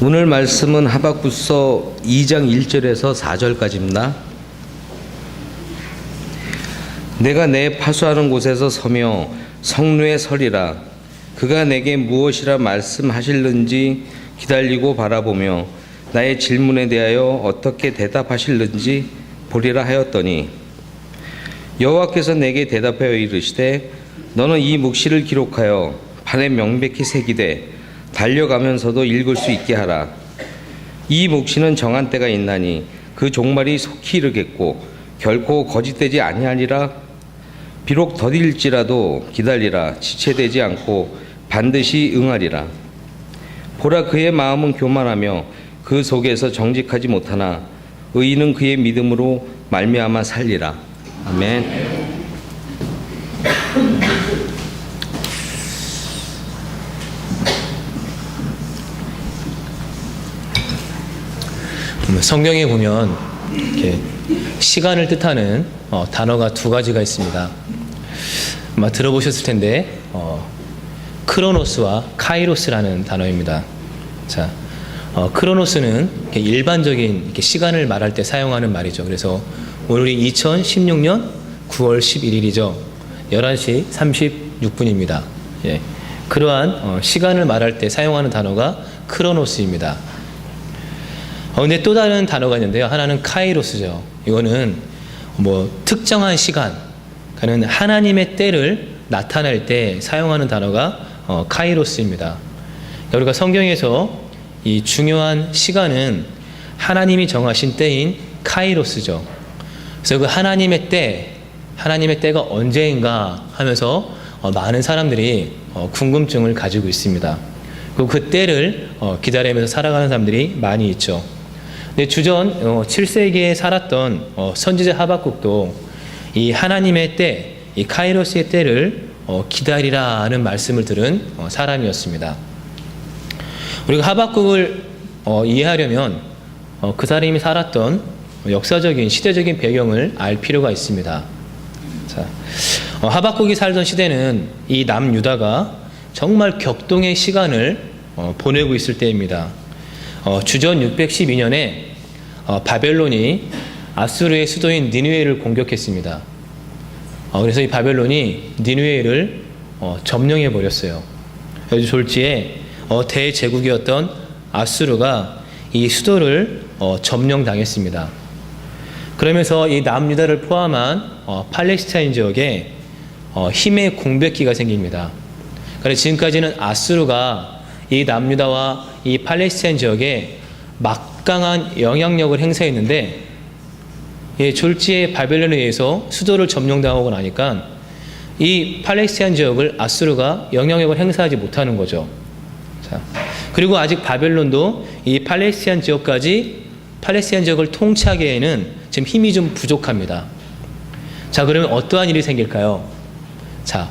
오늘 말씀은 하박국서 2장 1절에서 4절까지입니다. 내가 내 파수하는 곳에서 서며 성루에 서리라. 그가 내게 무엇이라 말씀하실는지 기다리고 바라보며 나의 질문에 대하여 어떻게 대답하실는지 보리라 하였더니, 여호와께서 내게 대답하여 이르시되 너는 이 묵시를 기록하여 판에 명백히 새기되 달려가면서도 읽을 수 있게 하라. 이 묵시는 정한 때가 있나니 그 종말이 속히 이르겠고 결코 거짓되지 아니하리라. 비록 더딜지라도 기다리라. 지체되지 않고 반드시 응하리라. 보라, 그의 마음은 교만하며 그 속에서 정직하지 못하나 의인은 그의 믿음으로 말미암아 살리라. 아멘. 성경에 보면 이렇게 시간을 뜻하는 단어가 두 가지가 있습니다. 아마 들어보셨을 텐데 크로노스와 카이로스라는 단어입니다. 자, 크로노스는 일반적인 이렇게 시간을 말할 때 사용하는 말이죠. 그래서 오늘이 2016년 9월 11일이죠. 11시 36분입니다. 예. 그러한 시간을 말할 때 사용하는 단어가 크로노스입니다. 근데 또 다른 단어가 있는데요. 하나는 카이로스죠. 이거는 특정한 시간, 그는 하나님의 때를 나타낼 때 사용하는 단어가 카이로스입니다. 우리가 성경에서 이 중요한 시간은 하나님이 정하신 때인 카이로스죠. 그래서 그 하나님의 때가 언제인가 하면서 많은 사람들이 궁금증을 가지고 있습니다. 그리고 그 때를 기다리면서 살아가는 사람들이 많이 있죠. 근데 주전 7세기에 살았던 선지자 하박국도 이 하나님의 때, 이 카이로스의 때를 기다리라는 말씀을 들은 사람이었습니다. 우리가 하박국을 이해하려면 그 사람이 살았던 역사적인 시대적인 배경을 알 필요가 있습니다. 자, 하박국이 살던 시대는 이 남유다가 정말 격동의 시간을 보내고 있을 때입니다. 주전 612년에 바벨론이 아수르의 수도인 니느웨를 공격했습니다. 그래서 이 바벨론이 니느웨를 점령해 버렸어요. 아주 졸지에 대제국이었던 아수르가 이 수도를 점령당했습니다. 그러면서 이 남유다를 포함한 팔레스타인 지역에 힘의 공백기가 생깁니다. 그래서 지금까지는 아수르가 이 남유다와 이 팔레스타인 지역에 막강한 영향력을 행사했는데, 졸지에 바벨론에 의해서 수도를 점령당하고 나니까 이 팔레스타인 지역을 아수르가 영향력을 행사하지 못하는 거죠. 자, 그리고 아직 바벨론도 이 팔레스타인 지역을 통치하기에는 지금 힘이 좀 부족합니다. 자, 그러면 어떠한 일이 생길까요? 자,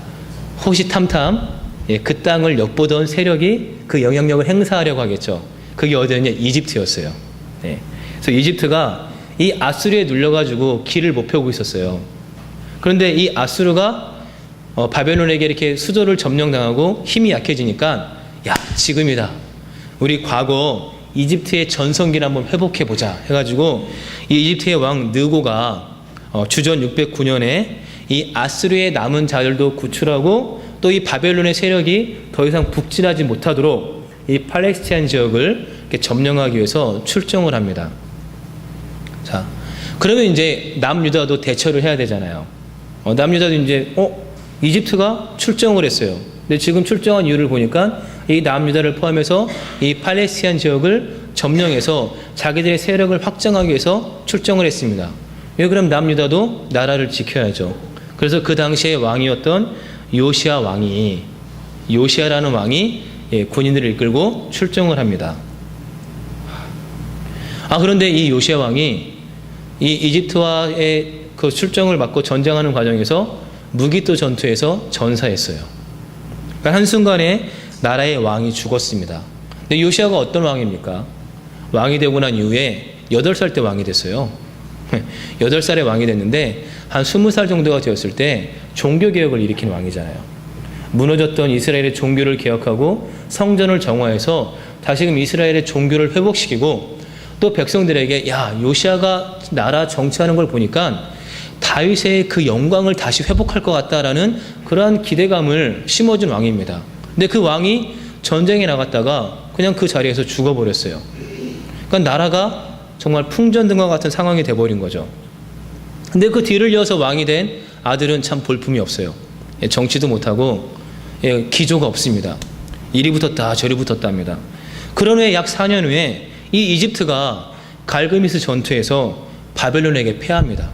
호시탐탐 그 땅을 엿보던 세력이 그 영향력을 행사하려고 하겠죠. 그게 어디였냐? 이집트였어요. 그래서 이집트가 이 아수르에 눌려가지고 길을 못 펴고 있었어요. 그런데 이 아수르가 바벨론에게 이렇게 수도를 점령당하고 힘이 약해지니까, 야, 지금이다. 우리 과거 이집트의 전성기를 한번 회복해보자 해가지고 이 이집트의 왕 느고가 주전 609년에 이 아수르의 남은 자들도 구출하고 또 이 바벨론의 세력이 더 이상 북진하지 못하도록 이 팔레스타인 지역을 이렇게 점령하기 위해서 출정을 합니다. 자, 그러면 이제 남유다도 대처를 해야 되잖아요. 남유다도 이제 이집트가 출정을 했어요. 근데 지금 출정한 이유를 보니까 이 남유다를 포함해서 이 팔레스타인 지역을 점령해서 자기들의 세력을 확장하기 위해서 출정을 했습니다. 왜? 그럼 남유다도 나라를 지켜야죠. 그래서 그 당시에 왕이었던 요시아라는 왕이 군인들을 이끌고 출정을 합니다. 그런데 이 요시아 왕이 이 이집트와의 그 출정을 받고 전쟁하는 과정에서 무기토 전투에서 전사했어요. 그러니까 한순간에 나라의 왕이 죽었습니다. 근데 요시아가 어떤 왕입니까? 왕이 되고 난 이후에 8살 때 왕이 됐어요. 8살에 왕이 됐는데 한 20살 정도가 되었을 때 종교개혁을 일으킨 왕이잖아요. 무너졌던 이스라엘의 종교를 개혁하고 성전을 정화해서 다시금 이스라엘의 종교를 회복시키고 또 백성들에게 야, 요시아가 나라 정치하는 걸 보니까 다윗의 그 영광을 다시 회복할 것 같다라는 그러한 기대감을 심어준 왕입니다. 근데 그 왕이 전쟁에 나갔다가 그냥 그 자리에서 죽어버렸어요. 그러니까 나라가 정말 풍전등과 같은 상황이 돼버린 거죠. 근데 그 뒤를 이어서 왕이 된 아들은 참 볼품이 없어요. 정치도 못하고 기조가 없습니다. 이리 붙었다 저리 붙었답니다. 그런 후에 약 4년 후에 이 이집트가 갈그미스 전투에서 바벨론에게 패합니다.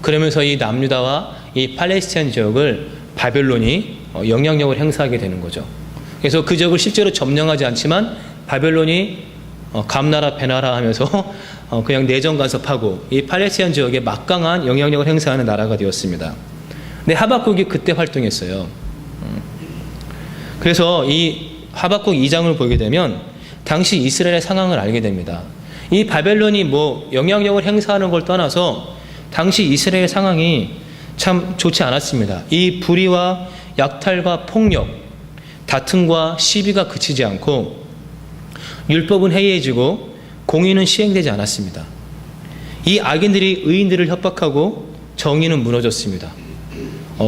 그러면서 이 남유다와 이 팔레스타인 지역을 바벨론이 영향력을 행사하게 되는 거죠. 그래서 그 지역을 실제로 점령하지 않지만 바벨론이 감나라 배나라 하면서 그냥 내정 간섭하고 이 팔레스타인 지역에 막강한 영향력을 행사하는 나라가 되었습니다. 근데 하박국이 그때 활동했어요. 그래서 이 하박국 2장을 보게 되면 당시 이스라엘의 상황을 알게 됩니다. 이 바벨론이 뭐 영향력을 행사하는 걸 떠나서 당시 이스라엘의 상황이 참 좋지 않았습니다. 이 불의와 약탈과 폭력, 다툼과 시비가 그치지 않고 율법은 해이해지고 공의는 시행되지 않았습니다. 이 악인들이 의인들을 협박하고 정의는 무너졌습니다.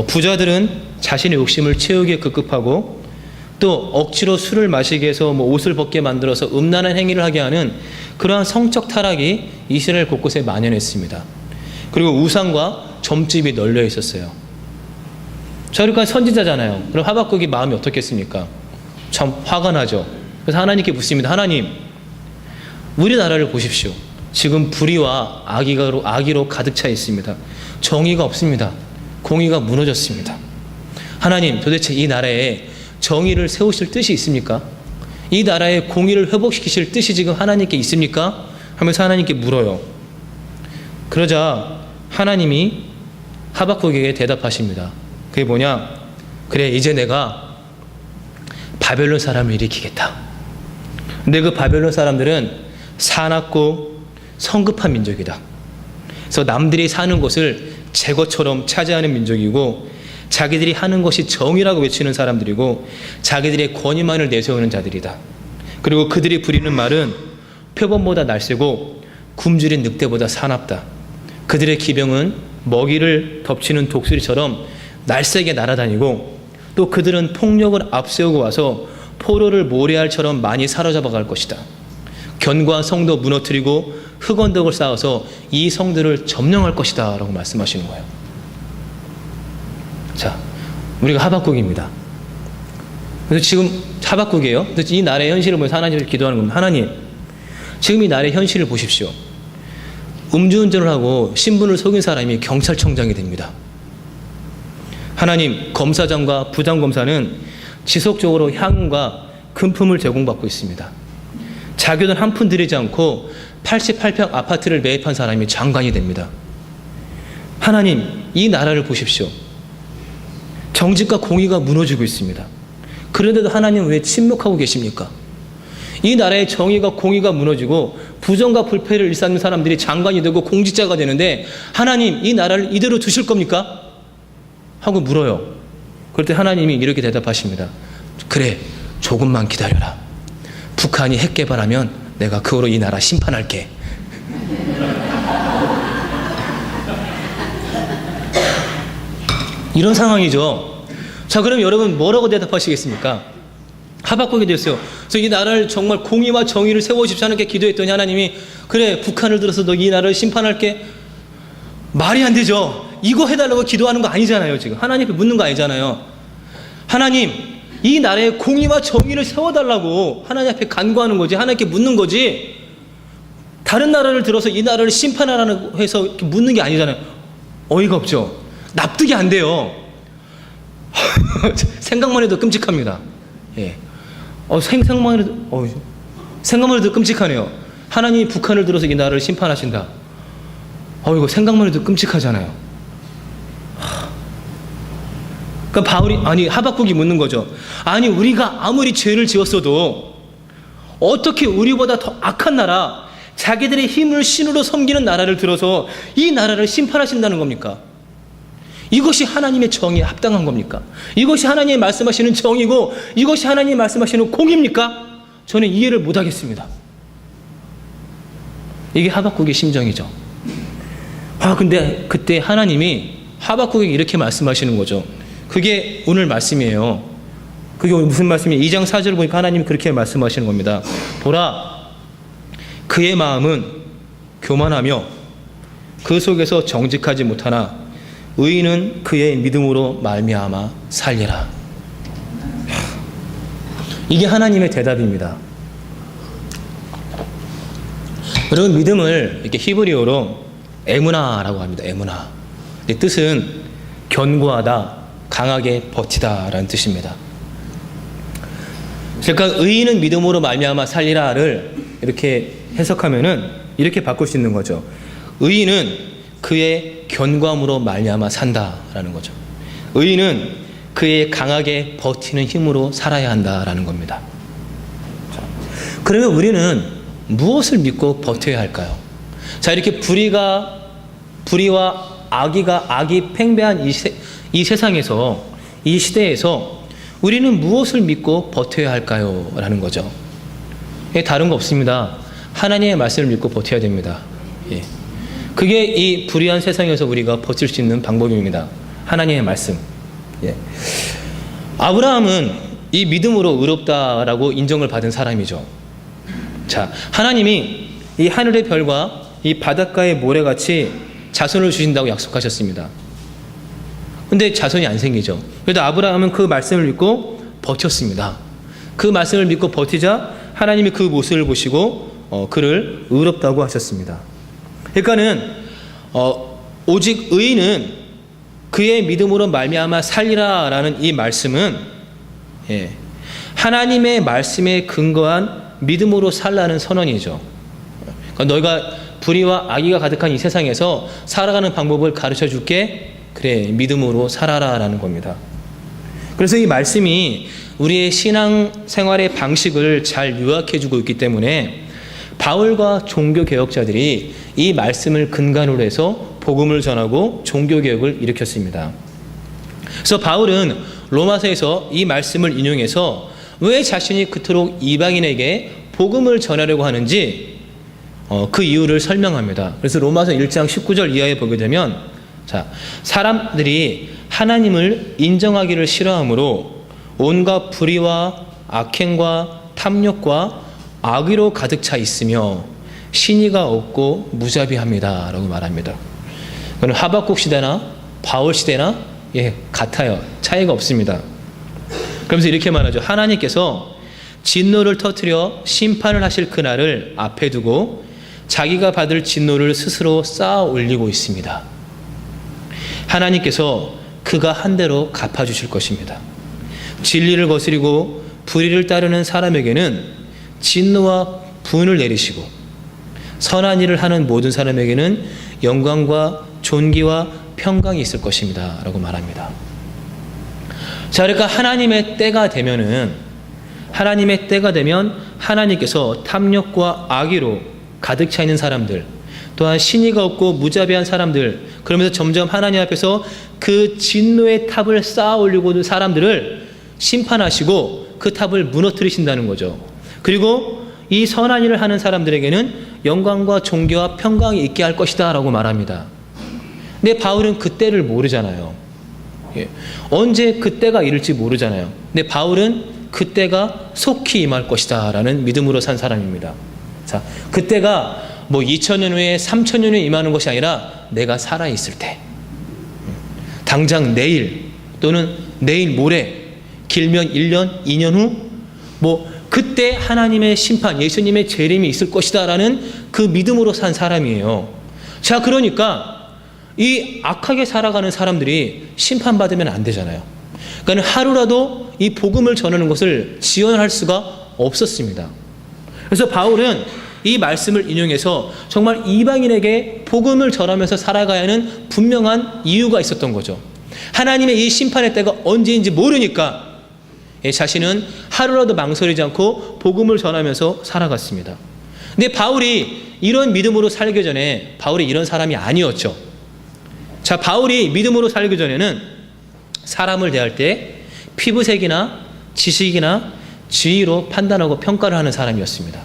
부자들은 자신의 욕심을 채우기에 급급하고 또 억지로 술을 마시게 해서 뭐 옷을 벗게 만들어서 음란한 행위를 하게 하는 그러한 성적 타락이 이스라엘 곳곳에 만연했습니다. 그리고 우상과 점집이 널려 있었어요. 자, 그러니까 선지자잖아요. 그럼 하박국이 마음이 어떻겠습니까? 참 화가 나죠. 그래서 하나님께 묻습니다. 하나님, 우리나라를 보십시오. 지금 불의와 악의로 가득 차 있습니다. 정의가 없습니다. 공의가 무너졌습니다. 하나님, 도대체 이 나라에 정의를 세우실 뜻이 있습니까? 이 나라의 공의를 회복시키실 뜻이 지금 하나님께 있습니까? 하면서 하나님께 물어요. 그러자 하나님이 하박국에게 대답하십니다. 그게 뭐냐? 그래, 이제 내가 바벨론 사람을 일으키겠다. 근데 그 바벨론 사람들은 사납고 성급한 민족이다. 그래서 남들이 사는 곳을 제거처럼 차지하는 민족이고 자기들이 하는 것이 정의라고 외치는 사람들이고 자기들의 권위만을 내세우는 자들이다. 그리고 그들이 부리는 말은 표범보다 날쌔고 굶주린 늑대보다 사납다. 그들의 기병은 먹이를 덮치는 독수리처럼 날쌔게 날아다니고 또 그들은 폭력을 앞세우고 와서 포로를 모래알처럼 많이 사로잡아 갈 것이다. 견고한 성도 무너뜨리고 흙언덕을 쌓아서 이 성들을 점령할 것이다 라고 말씀하시는 거예요. 자, 우리가 하박국입니다. 그래서 지금 하박국이에요. 그래서 이 나라의 현실을 보면서 하나님을 기도하는 겁니다. 하나님, 지금 이 나라의 현실을 보십시오. 음주운전을 하고 신분을 속인 사람이 경찰청장이 됩니다. 하나님, 검사장과 부장검사는 지속적으로 향응과 금품을 제공받고 있습니다. 자기돈 한 푼 들이지 않고 88평 아파트를 매입한 사람이 장관이 됩니다. 하나님, 이 나라를 보십시오. 정직과 공의가 무너지고 있습니다. 그런데도 하나님 왜 침묵하고 계십니까? 이 나라의 정의가 공의가 무너지고 부정과 불패를 일삼는 사람들이 장관이 되고 공직자가 되는데 하나님, 이 나라를 이대로 두실 겁니까? 하고 물어요. 그럴 때 하나님이 이렇게 대답하십니다. 그래, 조금만 기다려라. 북한이 핵 개발하면 내가 그 후로 이 나라 심판할게. 이런 상황이죠. 자, 그럼 여러분 뭐라고 대답하시겠습니까? 하박국이 됐어요. 그래서 이 나라를 정말 공의와 정의를 세워주십시오 하나님께 기도했더니 하나님이 그래, 북한을 들어서 너 이 나라를 심판할게. 말이 안 되죠. 이거 해달라고 기도하는 거 아니잖아요. 지금 하나님 앞에 묻는 거 아니잖아요. 하나님, 이 나라의 공의와 정의를 세워달라고 하나님 앞에 간구하는 거지, 하나님께 묻는 거지, 다른 나라를 들어서 이 나라를 심판하라고 해서 이렇게 묻는 게 아니잖아요. 어이가 없죠. 납득이 안 돼요. 생각만 해도 끔찍합니다. 예. 생각만 해도 끔찍하네요. 하나님이 북한을 들어서 이 나라를 심판하신다. 이거 생각만 해도 끔찍하잖아요. 그러니까 하박국이 묻는 거죠. 아니, 우리가 아무리 죄를 지었어도 어떻게 우리보다 더 악한 나라, 자기들의 힘을 신으로 섬기는 나라를 들어서 이 나라를 심판하신다는 겁니까? 이것이 하나님의 정의에 합당한 겁니까? 이것이 하나님이 말씀하시는 정의고 이것이 하나님이 말씀하시는 공입니까? 저는 이해를 못하겠습니다. 이게 하박국의 심정이죠. 근데 그때 하나님이 하박국에게 이렇게 말씀하시는 거죠. 그게 오늘 말씀이에요. 그게 오늘 무슨 말씀이에요? 2장 4절 보니까 하나님이 그렇게 말씀하시는 겁니다. 보라, 그의 마음은 교만하며 그 속에서 정직하지 못하나 의인은 그의 믿음으로 말미암아 살리라. 이게 하나님의 대답입니다. 여러분, 믿음을 이렇게 히브리어로 에무나라고 합니다. 에무나. 뜻은 견고하다, 강하게 버티다라는 뜻입니다. 그러니까 의인은 믿음으로 말미암아 살리라를 이렇게 해석하면은 이렇게 바꿀 수 있는 거죠. 의인은 그의 견고함으로 말미암아 산다라는 거죠. 의인은 그의 강하게 버티는 힘으로 살아야 한다라는 겁니다. 그러면 우리는 무엇을 믿고 버텨야 할까요? 자, 이렇게 불의와 악이 팽배한 이 세상에서, 이 시대에서 우리는 무엇을 믿고 버텨야 할까요? 라는 거죠. 다른 거 없습니다. 하나님의 말씀을 믿고 버텨야 됩니다. 예. 그게 이 불의한 세상에서 우리가 버틸 수 있는 방법입니다. 하나님의 말씀. 예. 아브라함은 이 믿음으로 의롭다라고 인정을 받은 사람이죠. 자, 하나님이 이 하늘의 별과 이 바닷가의 모래같이 자손을 주신다고 약속하셨습니다. 근데 자손이 안 생기죠. 그래도 아브라함은 그 말씀을 믿고 버텼습니다. 그 말씀을 믿고 버티자 하나님이 그 모습을 보시고 그를 의롭다고 하셨습니다. 그러니까는 오직 의인은 그의 믿음으로 말미암아 살리라라는 이 말씀은 하나님의 말씀에 근거한 믿음으로 살라는 선언이죠. 그러니까 너희가 불의와 악의가 가득한 이 세상에서 살아가는 방법을 가르쳐 줄게. 그래, 믿음으로 살아라라는 겁니다. 그래서 이 말씀이 우리의 신앙 생활의 방식을 잘 요약해 주고 있기 때문에 바울과 종교개혁자들이 이 말씀을 근간으로 해서 복음을 전하고 종교개혁을 일으켰습니다. 그래서 바울은 로마서에서 이 말씀을 인용해서 왜 자신이 그토록 이방인에게 복음을 전하려고 하는지 그 이유를 설명합니다. 그래서 로마서 1장 19절 이하에 보게 되면, 자, 사람들이 하나님을 인정하기를 싫어하므로 온갖 불의와 악행과 탐욕과 악의로 가득 차 있으며 신의가 없고 무자비합니다 라고 말합니다. 그건 하박국 시대나 바울 시대나 같아요. 차이가 없습니다. 그러면서 이렇게 말하죠. 하나님께서 진노를 터뜨려 심판을 하실 그날을 앞에 두고 자기가 받을 진노를 스스로 쌓아 올리고 있습니다. 하나님께서 그가 한 대로 갚아주실 것입니다. 진리를 거스리고 불의를 따르는 사람에게는 진노와 분을 내리시고 선한 일을 하는 모든 사람에게는 영광과 존귀와 평강이 있을 것입니다 라고 말합니다. 자, 그러니까 하나님의 때가 되면 하나님께서 탐욕과 악의로 가득 차 있는 사람들, 또한 신의가 없고 무자비한 사람들, 그러면서 점점 하나님 앞에서 그 진노의 탑을 쌓아 올리고 있는 사람들을 심판하시고 그 탑을 무너뜨리신다는 거죠. 그리고 이 선한 일을 하는 사람들에게는 영광과 존귀와 평강이 있게 할 것이다 라고 말합니다. 근데 바울은 그때를 모르잖아요. 언제 그때가 이를지 모르잖아요. 근데 바울은 그때가 속히 임할 것이다 라는 믿음으로 산 사람입니다. 자, 그때가 뭐 2000년 후에 3000년 후에 임하는 것이 아니라 내가 살아있을 때, 당장 내일 또는 내일 모레, 길면 1년, 2년 후, 뭐 그때 하나님의 심판, 예수님의 재림이 있을 것이다 라는 그 믿음으로 산 사람이에요. 자, 그러니까 이 악하게 살아가는 사람들이 심판받으면 안 되잖아요. 그러니까 하루라도 이 복음을 전하는 것을 지연할 수가 없었습니다. 그래서 바울은 이 말씀을 인용해서 정말 이방인에게 복음을 전하면서 살아가야 하는 분명한 이유가 있었던 거죠. 하나님의 이 심판의 때가 언제인지 모르니까 자신은 하루라도 망설이지 않고 복음을 전하면서 살아갔습니다. 근데 바울이 이런 믿음으로 살기 전에 바울이 이런 사람이 아니었죠. 자, 바울이 믿음으로 살기 전에는 사람을 대할 때 피부색이나 지식이나 지위로 판단하고 평가를 하는 사람이었습니다.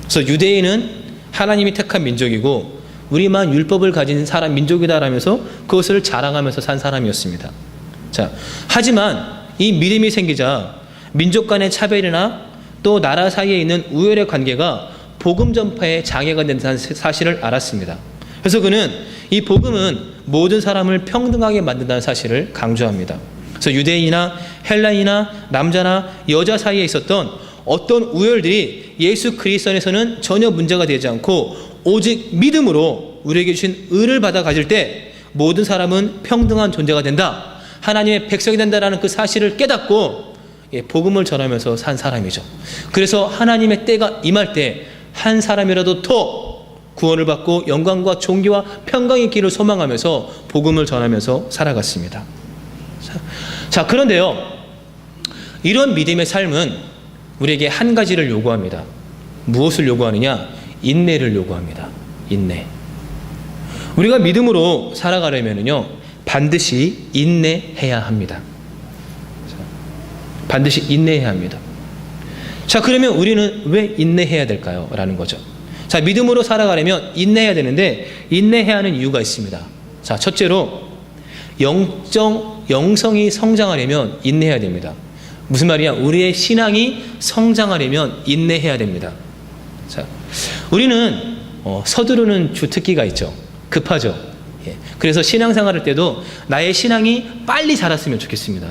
그래서 유대인은 하나님이 택한 민족이고 우리만 율법을 가진 사람 민족이다라면서 그것을 자랑하면서 산 사람이었습니다. 자, 하지만 이 믿음이 생기자 민족 간의 차별이나 또 나라 사이에 있는 우열의 관계가 복음 전파에 장애가 된다는 사실을 알았습니다. 그래서 그는 이 복음은 모든 사람을 평등하게 만든다는 사실을 강조합니다. 그래서 유대인이나 헬라인이나 남자나 여자 사이에 있었던 어떤 우열들이 예수 그리스도 안에서는 전혀 문제가 되지 않고 오직 믿음으로 우리에게 주신 의를 받아 가질 때 모든 사람은 평등한 존재가 된다. 하나님의 백성이 된다라는 그 사실을 깨닫고 복음을 전하면서 산 사람이죠. 그래서 하나님의 때가 임할 때 한 사람이라도 더 구원을 받고 영광과 존귀와 평강의 길을 소망하면서 복음을 전하면서 살아갔습니다. 자, 그런데요, 이런 믿음의 삶은 우리에게 한 가지를 요구합니다. 무엇을 요구하느냐? 인내를 요구합니다. 인내. 우리가 믿음으로 살아가려면요, 반드시 인내해야 합니다. 반드시 인내해야 합니다. 자, 그러면 우리는 왜 인내해야 될까요? 라는 거죠. 자, 믿음으로 살아가려면 인내해야 되는데 인내해야 하는 이유가 있습니다. 자, 첫째로 영성이 성장하려면 인내해야 됩니다. 무슨 말이냐? 우리의 신앙이 성장하려면 인내해야 됩니다. 자, 우리는 서두르는 주특기가 있죠. 급하죠. 예. 그래서 신앙생활할 때도 나의 신앙이 빨리 자랐으면 좋겠습니다.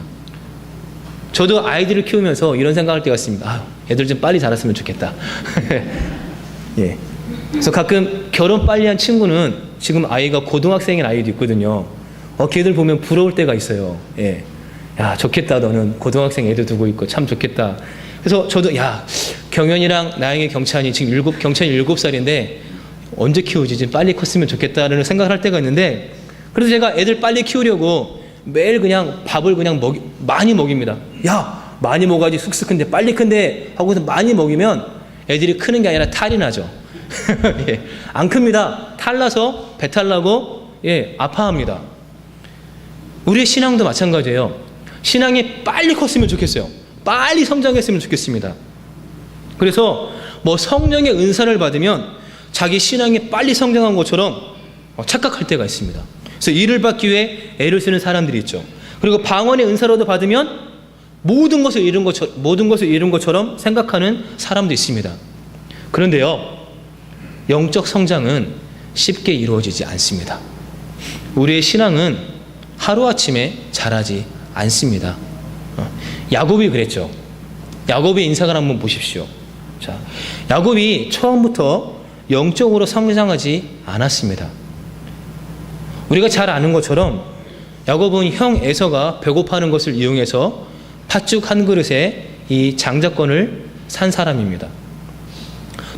저도 아이들을 키우면서 이런 생각할 때가 있습니다. 아, 애들 좀 빨리 자랐으면 좋겠다. 예. 그래서 가끔 결혼 빨리 한 친구는 지금 아이가 고등학생인 아이도 있거든요. 걔들 보면 부러울 때가 있어요. 예. 야, 좋겠다. 너는 고등학생 애도 두고 있고 참 좋겠다. 그래서 저도 야, 경현이랑 나영이 경찬이 지금 경찬이 7살인데 언제 키우지? 좀 빨리 컸으면 좋겠다라는 생각을 할 때가 있는데, 그래서 제가 애들 빨리 키우려고 매일 그냥 밥을 그냥 많이 먹입니다. 야, 많이 먹어야지 쑥쑥 큰데 빨리 큰데 하고서 많이 먹이면 애들이 크는 게 아니라 탈이 나죠. 예, 안 큽니다. 탈나서 배탈 나고 예, 아파합니다. 우리의 신앙도 마찬가지예요. 신앙이 빨리 컸으면 좋겠어요. 빨리 성장했으면 좋겠습니다. 그래서 뭐 성령의 은사를 받으면 자기 신앙이 빨리 성장한 것처럼 착각할 때가 있습니다. 그래서 이를 받기 위해 애를 쓰는 사람들이 있죠. 그리고 방언의 은사로도 받으면 모든 것을 잃은 것처럼 생각하는 사람도 있습니다. 그런데요, 영적 성장은 쉽게 이루어지지 않습니다. 우리의 신앙은 하루아침에 자라지 않습니다. 야곱이 그랬죠. 야곱의 인생을 한번 보십시오. 자, 야곱이 처음부터 영적으로 성장하지 않았습니다. 우리가 잘 아는 것처럼 야곱은 형 에서가 배고파하는 것을 이용해서 팥죽 한 그릇에 이 장자권을 산 사람입니다.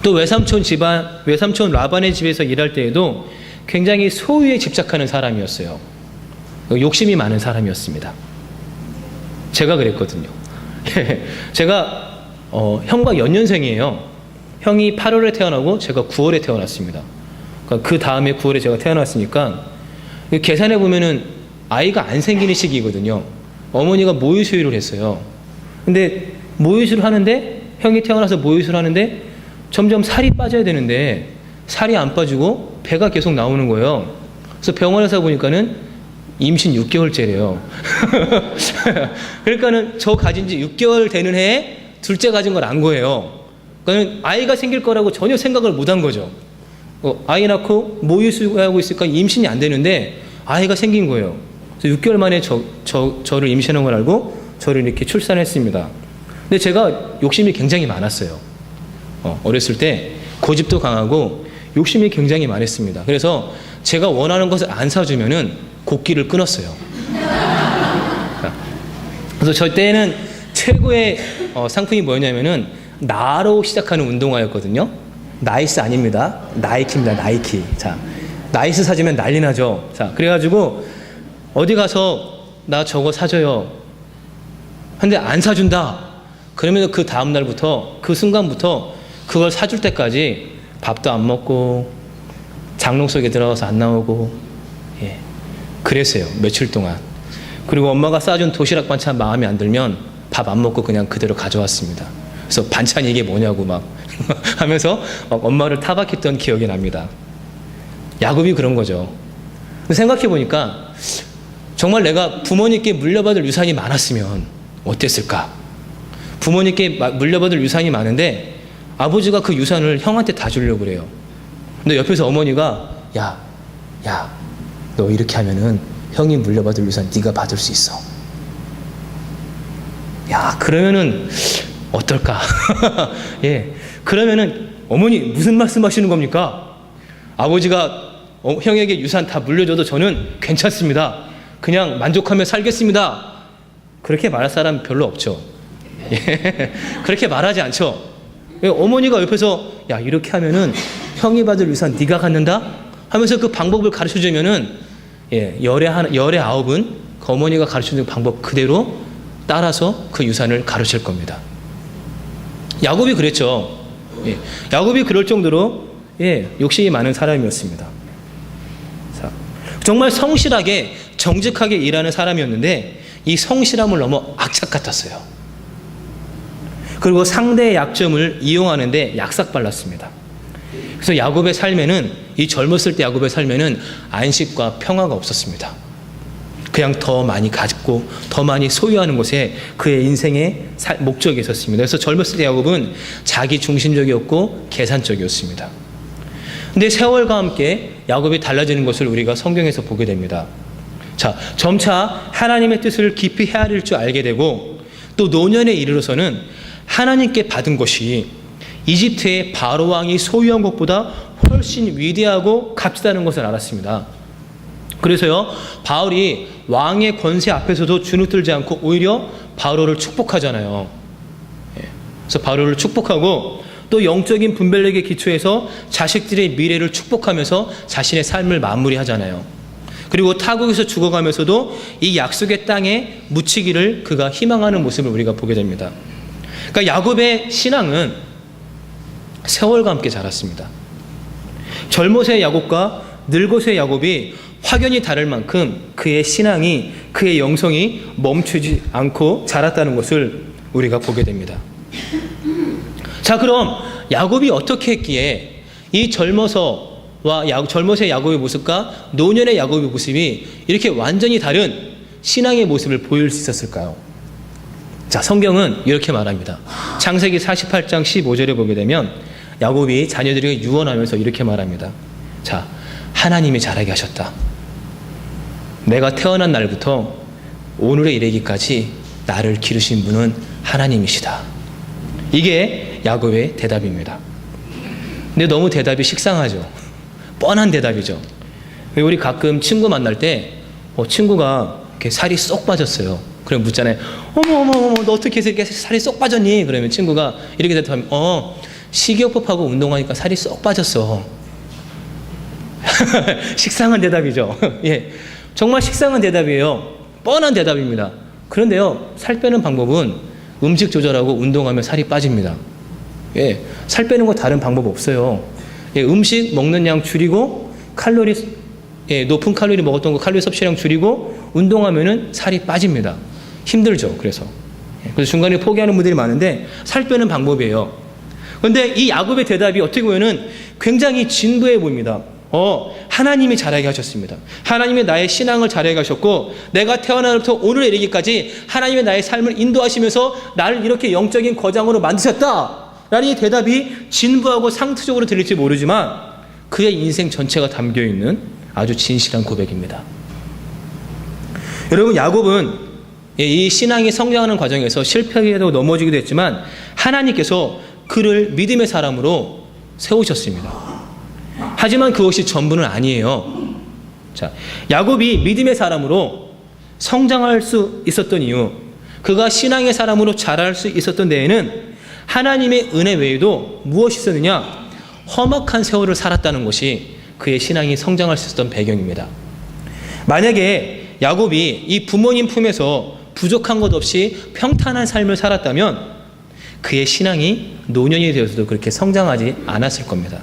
또 외삼촌 라반의 집에서 일할 때에도 굉장히 소유에 집착하는 사람이었어요. 욕심이 많은 사람이었습니다. 제가 그랬거든요. 제가 형과 연년생이에요. 형이 8월에 태어나고 제가 9월에 태어났습니다. 그 다음에 9월에 제가 태어났으니까 계산해 보면은 아이가 안 생기는 시기거든요. 어머니가 모유수유를 했어요. 근데 모유수유를 하는데 형이 태어나서 모유수유를 하는데 점점 살이 빠져야 되는데 살이 안 빠지고 배가 계속 나오는 거예요. 그래서 병원에서 보니까는 임신 6개월째래요. 그러니까는 저 가진 지 6개월 되는 해에 둘째 가진 걸 안 거예요. 그러니까 아이가 생길 거라고 전혀 생각을 못 한 거죠. 아이 낳고 모유수유하고 있으니까 임신이 안 되는데 아이가 생긴 거예요. 그래서 6개월 만에 저를 임신한 걸 알고 저를 이렇게 출산했습니다. 근데 제가 욕심이 굉장히 많았어요. 어렸을 때 고집도 강하고 욕심이 굉장히 많았습니다. 그래서 제가 원하는 것을 안 사주면은 곡기를 끊었어요. 그래서 저 때는 최고의 상품이 뭐였냐면은 나로 시작하는 운동화였거든요. 나이스 아닙니다. 나이키입니다. 나이키. 자, 나이스 사주면 난리 나죠. 자, 그래가지고 어디 가서 나 저거 사줘요. 근데 안 사준다. 그러면 그 다음 날부터 그 순간부터 그걸 사줄 때까지 밥도 안 먹고 장롱 속에 들어가서 안 나오고 그랬어요. 며칠 동안. 그리고 엄마가 싸준 도시락 반찬 마음에 안 들면 밥 안 먹고 그냥 그대로 가져왔습니다. 그래서 반찬이 이게 뭐냐고 막 하면서 막 엄마를 타박했던 기억이 납니다. 야곱이 그런 거죠. 생각해 보니까 정말 내가 부모님께 물려받을 유산이 많았으면 어땠을까? 부모님께 물려받을 유산이 많은데 아버지가 그 유산을 형한테 다 주려고 그래요. 근데 옆에서 어머니가 야, 너 이렇게 하면은 형이 물려받을 유산 네가 받을 수 있어. 야, 그러면은 어떨까? 예, 그러면은 어머니 무슨 말씀하시는 겁니까? 아버지가 형에게 유산 다 물려줘도 저는 괜찮습니다. 그냥 만족하며 살겠습니다. 그렇게 말할 사람 별로 없죠. 예, 그렇게 말하지 않죠. 어머니가 옆에서 야, 이렇게 하면은 형이 받을 유산 네가 갖는다 하면서 그 방법을 가르쳐 주면은 열의 아홉은 그 어머니가 가르쳐 주는 방법 그대로 따라서 그 유산을 가르칠 겁니다. 야곱이 그랬죠. 야곱이 그럴 정도로 욕심이 많은 사람이었습니다. 자, 정말 성실하게 정직하게 일하는 사람이었는데 이 성실함을 넘어 악착 같았어요. 그리고 상대의 약점을 이용하는데 약삭발랐습니다. 그래서 야곱의 삶에는, 이 젊었을 때 야곱의 삶에는 안식과 평화가 없었습니다. 그냥 더 많이 가지고 더 많이 소유하는 곳에 그의 인생의 목적이 있었습니다. 그래서 젊었을 때 야곱은 자기 중심적이었고 계산적이었습니다. 근데 세월과 함께 야곱이 달라지는 것을 우리가 성경에서 보게 됩니다. 자, 점차 하나님의 뜻을 깊이 헤아릴 줄 알게 되고 또 노년에 이르러서는 하나님께 받은 것이 이집트의 바로 왕이 소유한 것보다 훨씬 위대하고 값지다는 것을 알았습니다. 그래서요, 바울이 왕의 권세 앞에서도 주눅들지 않고 오히려 바로를 축복하잖아요. 그래서 바로를 축복하고 또 영적인 분별력에 기초해서 자식들의 미래를 축복하면서 자신의 삶을 마무리하잖아요. 그리고 타국에서 죽어가면서도 이 약속의 땅에 묻히기를 그가 희망하는 모습을 우리가 보게 됩니다. 그러니까 야곱의 신앙은 세월과 함께 자랐습니다. 젊어서의 야곱과 늙어서의 야곱이 확연히 다를 만큼 그의 신앙이, 그의 영성이 멈추지 않고 자랐다는 것을 우리가 보게 됩니다. 자, 그럼 야곱이 어떻게 했기에 이 젊어서의 야곱의 모습과 노년의 야곱의 모습이 이렇게 완전히 다른 신앙의 모습을 보일 수 있었을까요? 자, 성경은 이렇게 말합니다. 창세기 48장 15절에 보게 되면 야곱이 자녀들에게 유언하면서 이렇게 말합니다. 자, 하나님이 자라게 하셨다. 내가 태어난 날부터 오늘에 이르기까지 나를 기르신 분은 하나님이시다. 이게 야곱의 대답입니다. 근데 너무 대답이 식상하죠. 뻔한 대답이죠. 우리 가끔 친구 만날 때 친구가 이렇게 살이 쏙 빠졌어요. 그럼 묻잖아요. 어머, 너 어떻게 이렇게 살이 쏙 빠졌니? 그러면 친구가 이렇게 대답하면 식이요법하고 운동하니까 살이 쏙 빠졌어. 식상한 대답이죠. 예, 정말 식상한 대답이에요. 뻔한 대답입니다. 그런데요, 살 빼는 방법은 음식 조절하고 운동하면 살이 빠집니다. 예, 살 빼는 거 다른 방법 없어요. 예, 음식 먹는 양 줄이고 높은 칼로리 먹었던 거 칼로리 섭취량 줄이고 운동하면은 살이 빠집니다. 힘들죠. 그래서 중간에 포기하는 분들이 많은데 살 빼는 방법이에요. 그런데 이 야곱의 대답이 어떻게 보면은 굉장히 진부해 보입니다. 하나님이 자라게 하셨습니다. 하나님이 나의 신앙을 자라게 하셨고 내가 태어나부터 오늘에 이르기까지 하나님의 나의 삶을 인도하시면서 나를 이렇게 영적인 거장으로 만드셨다 라는 이 대답이 진부하고 상투적으로 들릴지 모르지만 그의 인생 전체가 담겨있는 아주 진실한 고백입니다. 여러분, 야곱은 이 신앙이 성장하는 과정에서 실패하기도 넘어지기도 했지만 하나님께서 그를 믿음의 사람으로 세우셨습니다. 하지만 그것이 전부는 아니에요. 자, 야곱이 믿음의 사람으로 성장할 수 있었던 이유, 그가 신앙의 사람으로 자랄 수 있었던 데에는 하나님의 은혜 외에도 무엇이 있었느냐? 험악한 세월을 살았다는 것이 그의 신앙이 성장할 수 있었던 배경입니다. 만약에 야곱이 이 부모님 품에서 부족한 것 없이 평탄한 삶을 살았다면 그의 신앙이 노년이 되어서도 그렇게 성장하지 않았을 겁니다.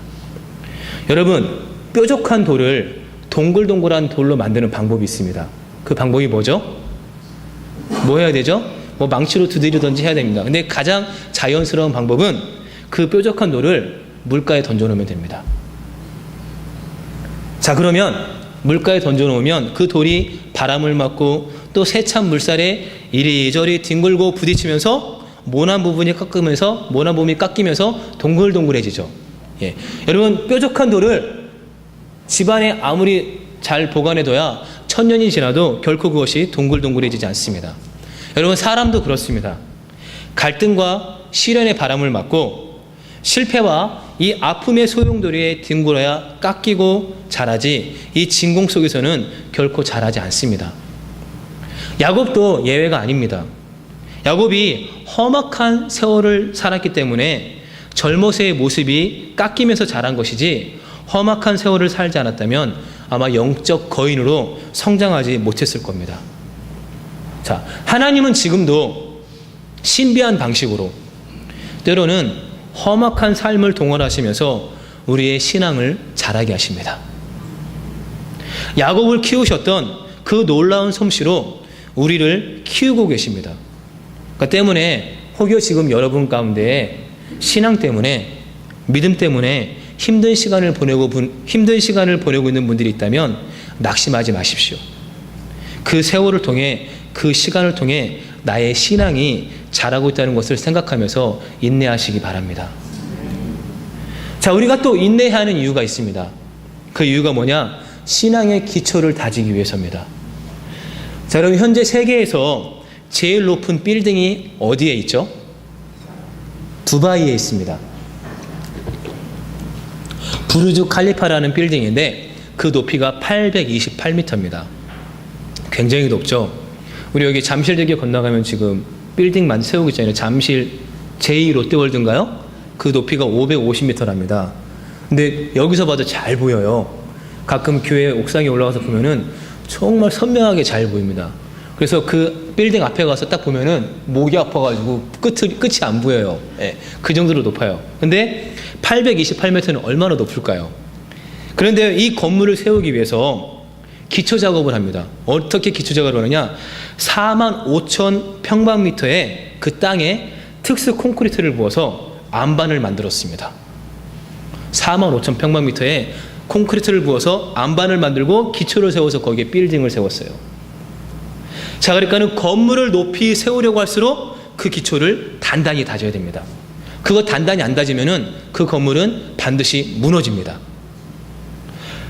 여러분, 뾰족한 돌을 동글동글한 돌로 만드는 방법이 있습니다. 그 방법이 뭐죠? 뭐 해야 되죠? 뭐 망치로 두드리든지 해야 됩니다. 근데 가장 자연스러운 방법은 그 뾰족한 돌을 물가에 던져놓으면 됩니다. 자, 그러면 물가에 던져놓으면 그 돌이 바람을 맞고 또 세찬 물살에 이리저리 뒹굴고 부딪히면서 모난 부분이 깎이면서 동글동글해지죠. 예. 여러분, 뾰족한 돌을 집안에 아무리 잘 보관해둬야 1000년이 지나도 결코 그것이 동글동글해지지 않습니다. 여러분, 사람도 그렇습니다. 갈등과 시련의 바람을 맞고 실패와 이 아픔의 소용돌이에 뒹굴어야 깎이고 자라지, 이 진공 속에서는 결코 자라지 않습니다. 야곱도 예외가 아닙니다. 야곱이 험악한 세월을 살았기 때문에 젊어서의 모습이 깎이면서 자란 것이지, 험악한 세월을 살지 않았다면 아마 영적 거인으로 성장하지 못했을 겁니다. 자, 하나님은 지금도 신비한 방식으로 때로는 험악한 삶을 동원하시면서 우리의 신앙을 자라게 하십니다. 야곱을 키우셨던 그 놀라운 솜씨로 우리를 키우고 계십니다. 그러니까 때문에 혹여 지금 여러분 가운데 신앙 때문에, 믿음 때문에 힘든 시간을 보내고 있는 분들이 있다면 낙심하지 마십시오. 그 세월을 통해, 그 시간을 통해 나의 신앙이 자라고 있다는 것을 생각하면서 인내하시기 바랍니다. 자, 우리가 또 인내해야 하는 이유가 있습니다. 그 이유가 뭐냐? 신앙의 기초를 다지기 위해서입니다. 자, 여러분, 현재 세계에서 제일 높은 빌딩이 어디에 있죠? 두바이에 있습니다. 부르주 칼리파라는 빌딩인데 그 높이가 828m입니다. 굉장히 높죠. 우리 여기 잠실대교 건너가면 지금 빌딩 세우고 있잖아요. 잠실 제2 롯데월드인가요? 그 높이가 550m랍니다. 근데 여기서 봐도 잘 보여요. 가끔 교회 옥상에 올라가서 보면은 정말 선명하게 잘 보입니다. 그래서 그 빌딩 앞에 가서 딱 보면은 목이 아파가지고 끝이 안 보여요. 예, 그 정도로 높아요. 근데 828m는 얼마나 높을까요? 그런데 이 건물을 세우기 위해서 기초 작업을 합니다. 어떻게 기초 작업을 하느냐? 45,000평방미터의 그 땅에 특수 콘크리트를 부어서 안반을 만들었습니다. 45,000평방미터에 콘크리트를 부어서 안반을 만들고 기초를 세워서 거기에 빌딩을 세웠어요. 자, 그러니까는 건물을 높이 세우려고 할수록 그 기초를 단단히 다져야 됩니다. 그거 단단히 안 다지면은 그 건물은 반드시 무너집니다.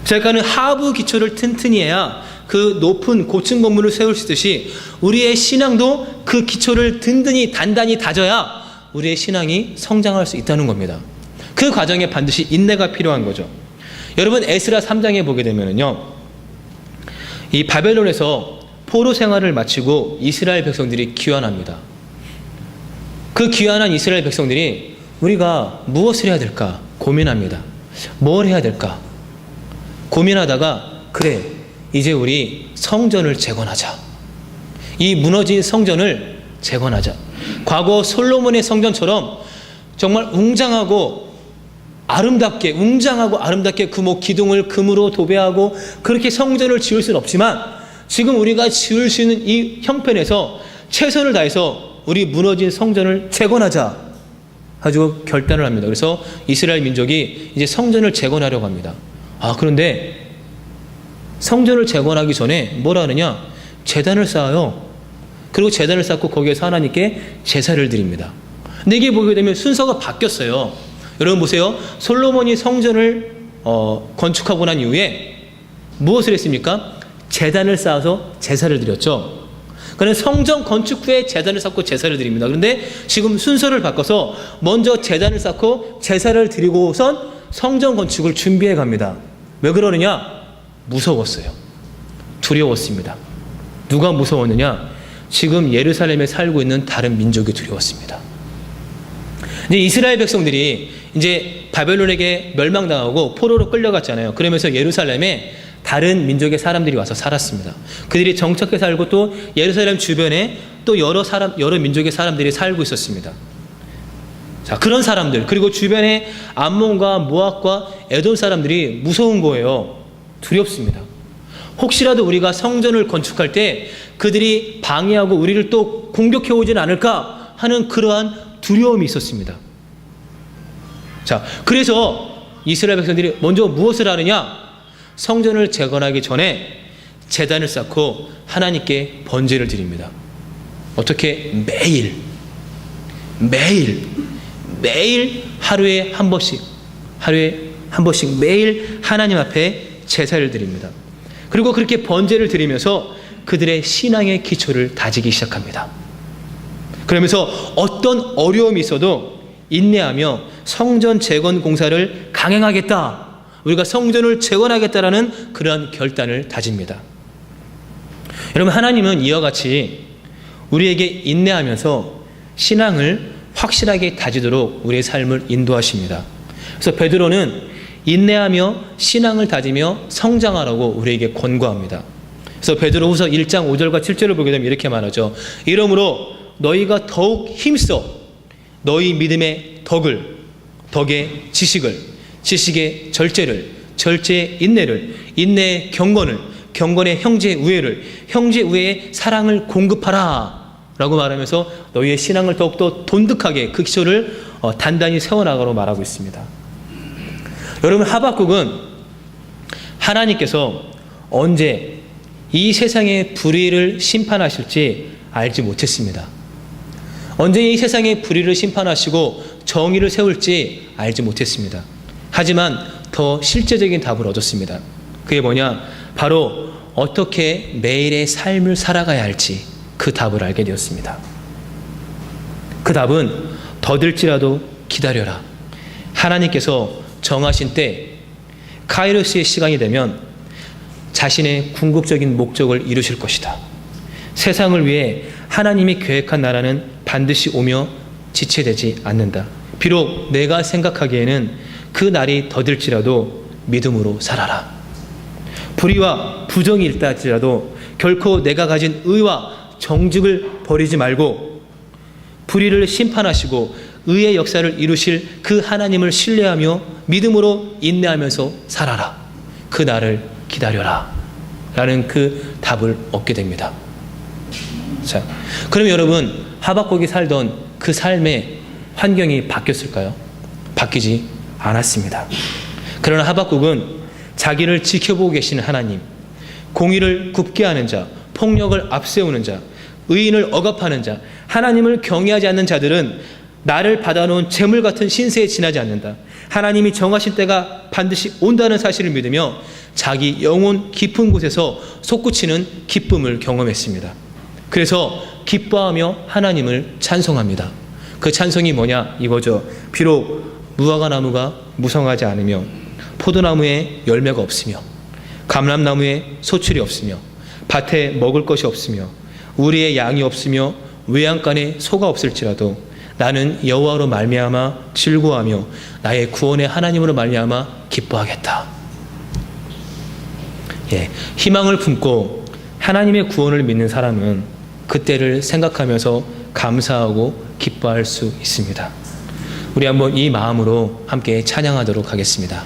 자, 그러니까는 하부 기초를 튼튼히 해야 그 높은 고층 건물을 세울 수 있듯이 우리의 신앙도 그 기초를 든든히 단단히 다져야 우리의 신앙이 성장할 수 있다는 겁니다. 그 과정에 반드시 인내가 필요한 거죠. 여러분, 에스라 3장에 보게 되면은요, 이 바벨론에서 포로 생활을 마치고 이스라엘 백성들이 귀환합니다. 그 귀환한 이스라엘 백성들이 우리가 무엇을 해야 될까 고민합니다. 뭘 해야 될까 고민하다가, 그래, 이제 우리 성전을 재건하자. 이 무너진 성전을 재건하자. 과거 솔로몬의 성전처럼 정말 웅장하고 아름답게 그 기둥을 금으로 도배하고 그렇게 성전을 지을 수는 없지만, 지금 우리가 지을 수 있는 이 형편에서 최선을 다해서 우리 무너진 성전을 재건하자 가지고 결단을 합니다. 그래서 이스라엘 민족이 이제 성전을 재건하려고 합니다. 그런데 성전을 재건하기 전에 뭐라 하느냐? 제단을 쌓아요. 그리고 제단을 쌓고 거기에서 하나님께 제사를 드립니다. 근데 이게 보게 되면 순서가 바뀌었어요. 여러분 보세요. 솔로몬이 성전을 건축하고 난 이후에 무엇을 했습니까? 제단을 쌓아서 제사를 드렸죠. 그는 성전 건축 후에 제단을 쌓고 제사를 드립니다. 그런데 지금 순서를 바꿔서 먼저 제단을 쌓고 제사를 드리고선 성전 건축을 준비해 갑니다. 왜 그러느냐? 무서웠어요. 두려웠습니다. 누가 무서웠느냐? 지금 예루살렘에 살고 있는 다른 민족이 두려웠습니다. 이제 이스라엘 백성들이 이제 바벨론에게 멸망당하고 포로로 끌려갔잖아요. 그러면서 예루살렘에 다른 민족의 사람들이 와서 살았습니다. 그들이 정착해 살고 또 예루살렘 주변에 또 여러 민족의 사람들이 살고 있었습니다. 자, 그런 사람들, 그리고 주변에 암몬과 모압과 에돔 사람들이 무서운 거예요. 두렵습니다. 혹시라도 우리가 성전을 건축할 때 그들이 방해하고 우리를 또 공격해 오진 않을까 하는 그러한 두려움이 있었습니다. 자, 그래서 이스라엘 백성들이 먼저 무엇을 하느냐? 성전을 재건하기 전에 제단을 쌓고 하나님께 번제를 드립니다. 어떻게? 매일 하루에 한 번씩 매일 하나님 앞에 제사를 드립니다. 그리고 그렇게 번제를 드리면서 그들의 신앙의 기초를 다지기 시작합니다. 그러면서 어떤 어려움이 있어도 인내하며 성전 재건 공사를 강행하겠다, 우리가 성전을 재건하겠다라는 그러한 결단을 다집니다. 여러분, 하나님은 이와 같이 우리에게 인내하면서 신앙을 확실하게 다지도록 우리의 삶을 인도하십니다. 그래서 베드로는 인내하며 신앙을 다지며 성장하라고 우리에게 권고합니다. 그래서 베드로후서 1장 5절과 7절을 보게 되면 이렇게 말하죠. 이러므로 너희가 더욱 힘써 너희 믿음의 덕의 지식을, 지식의 절제를, 절제의 인내를, 인내의 경건의 형제의 우애를, 형제의 우애의 사랑을 공급하라 라고 말하면서 너희의 신앙을 더욱더 돈득하게 그 기초를 단단히 세워나가라고 말하고 있습니다. 여러분, 하박국은 하나님께서 언제 이 세상의 불의를 심판하실지 알지 못했습니다. 언제 이 세상의 불의를 심판하시고 정의를 세울지 알지 못했습니다. 하지만 더 실제적인 답을 얻었습니다. 그게 뭐냐? 바로 어떻게 매일의 삶을 살아가야 할지 그 답을 알게 되었습니다. 그 답은 더딜지라도 기다려라. 하나님께서 정하신 때 카이로스의 시간이 되면 자신의 궁극적인 목적을 이루실 것이다. 세상을 위해 하나님이 계획한 나라는 반드시 오며 지체되지 않는다. 비록 내가 생각하기에는 그 날이 더딜지라도 믿음으로 살아라. 불의와 부정이 있다 할지라도 결코 내가 가진 의와 정직을 버리지 말고 불의를 심판하시고 의의 역사를 이루실 그 하나님을 신뢰하며 믿음으로 인내하면서 살아라. 그 날을 기다려라 라는 그 답을 얻게 됩니다. 자, 그럼 여러분, 하박국이 살던 그 삶의 환경이 바뀌었을까요? 바뀌지 않았습니다. 그러나 하박국은 자기를 지켜보고 계시는 하나님, 공의를 굽게 하는 자, 폭력을 앞세우는 자, 의인을 억압하는 자, 하나님을 경외하지 않는 자들은 나를 받아놓은 재물 같은 신세에 지나지 않는다. 하나님이 정하신 때가 반드시 온다는 사실을 믿으며 자기 영혼 깊은 곳에서 솟구치는 기쁨을 경험했습니다. 그래서 기뻐하며 하나님을 찬송합니다. 그 찬송이 뭐냐? 이거죠. 비록 무화과 나무가 무성하지 않으며 포도나무에 열매가 없으며 감람나무에 소출이 없으며 밭에 먹을 것이 없으며 우리의 양이 없으며 외양간에 소가 없을지라도 나는 여호와로 말미암아 즐거워하며 나의 구원의 하나님으로 말미암아 기뻐하겠다. 희망을 품고 하나님의 구원을 믿는 사람은 그때를 생각하면서 감사하고 기뻐할 수 있습니다. 우리 한번 이 마음으로 함께 찬양하도록 하겠습니다.